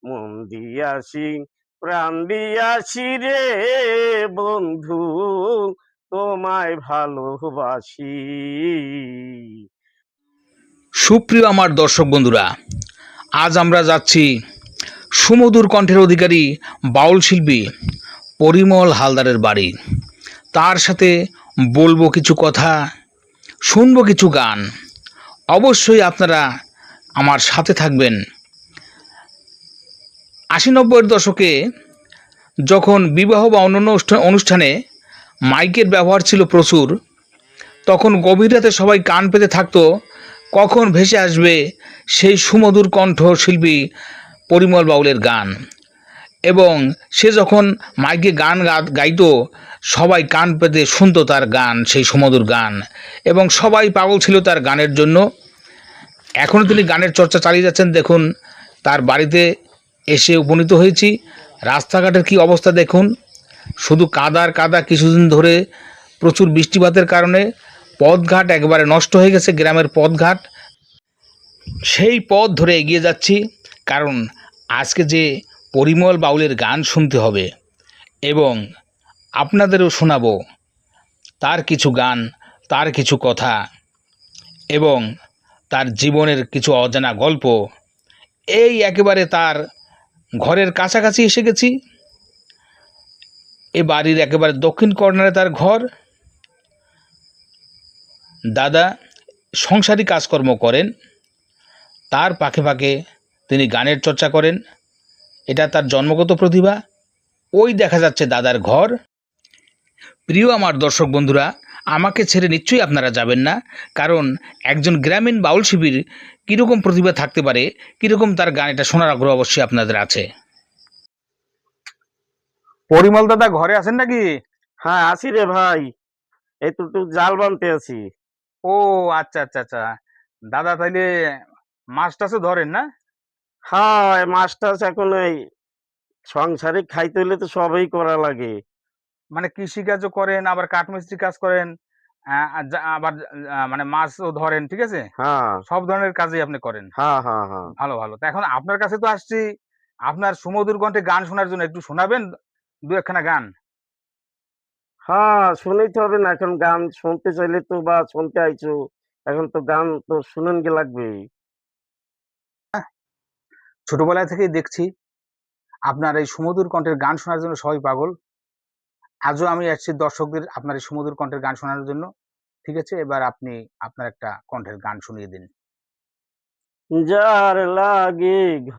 মন দিয়াছি প্রাণ দিয়াছি রে বন্ধু, তোমায় ভালোবাসি। সুপ্রিয় আমার দর্শক বন্ধুরা, আজ আমরা যাচ্ছি সুমধুর কণ্ঠের অধিকারী বাউল শিল্পী পরিমল হালদারের বাড়ি। তার সাথে বলবো কিছু কথা, শুনবো কিছু গান। অবশ্যই আপনারা আমার সাথে থাকবেন। ৮০-৯০-এর দশকে যখন বিবাহ বা অন্যান্য অনুষ্ঠানে মাইকের ব্যবহার ছিল প্রচুর, তখন গভীর রাতে সবাই কান পেতে থাকতো কখন ভেসে আসবে সেই সুমধুর কণ্ঠ শিল্পী পরিমল বাউলের গান। এবং সে যখন মাইকে গান গাইতো, সবাই কান পেতে শুনতো তার গান, সেই সুমধুর গান, এবং সবাই পাগল ছিল তার গানের জন্য। এখনও তিনি গানের চর্চা চালিয়ে যাচ্ছেন। দেখুন, তার বাড়িতে এসে উপনীত হয়েছি। রাস্তাঘাটের কি অবস্থা দেখুন, শুধু কাদার কাদা। কিছুদিন ধরে প্রচুর বৃষ্টিপাতের কারণে পথঘাট একবারে নষ্ট হয়ে গেছে, গ্রামের পথঘাট। সেই পথ ধরে এগিয়ে যাচ্ছি, কারণ আজকে যে পরিমল বাউলের গান শুনতে হবে এবং আপনাদেরও শোনাবো তার কিছু গান, তার কিছু কথা এবং তার জীবনের কিছু অজানা গল্প। এই একেবারে তার ঘরের কাছাকাছি এসে গেছি। এ বাড়ির একেবারে দক্ষিণ কর্নারে তার ঘর। দাদা সংসারী কাজকর্ম করেন, তার ফাঁকে ফাঁকে তিনি গানের চর্চা করেন। এটা তার জন্মগত প্রতিভা। ওই দেখা যাচ্ছে দাদার ঘর। প্রিয় আমার দর্শক বন্ধুরা, আমাকে ছেড়ে নিশ্চয়ই আপনারা যাবেন না, কারণ একজন গ্রামীণ বাউল শিল্পীর কীরকম প্রতিভা থাকতে পারে, কীরকম তার গান, এটা শোনার আগ্রহ অবশ্যই আপনাদের আছে। পরিমল দাদা ঘরে আছেন নাকি? হ্যাঁ, আছি রে ভাই, এই তো একটু জাল বানতে আছি। ও আচ্ছা আচ্ছা আচ্ছা। দাদা তাইলে মাছ টাছও ধরেন না? হ্যাঁ, মাছ টাছ এখন এই সংসারে খাইতে হলে তো সবই করা লাগে। মানে কৃষিকাজও করেন, আবার কাঠমিস্ত্রি কাজ করেন, আবার মানে মাছও ধরেন, ঠিক আছে? হ্যাঁ, সব ধরনের কাজই আপনি করেন। হ্যাঁ, হ্যাঁ, হ্যাঁ। ভালো ভালো। তা এখন আপনার কাছে তো আসছি আপনার সুমধুর কণ্ঠে গান শোনার জন্য। একটু শোনাবেন দু একখানা গান? হ্যাঁ, শুনেই তো হবে না। এখন গান শুনতে চাইলে তো বা শুনতে আইছো, এখন তো গান তো শুনেন গে লাগবেই। ছোটবেলা থেকেই দেখছি আপনার এই সুমধুর কণ্ঠের গান শোনার জন্য সবাই পাগল। আজও আমি আসছি দর্শকদের আপনার এই সুমধুর কণ্ঠের গান শোনার জন্য। ঠিক আছে, এবার আপনি আপনার একটা কণ্ঠের গান শুনিয়ে দিন। যার লাগে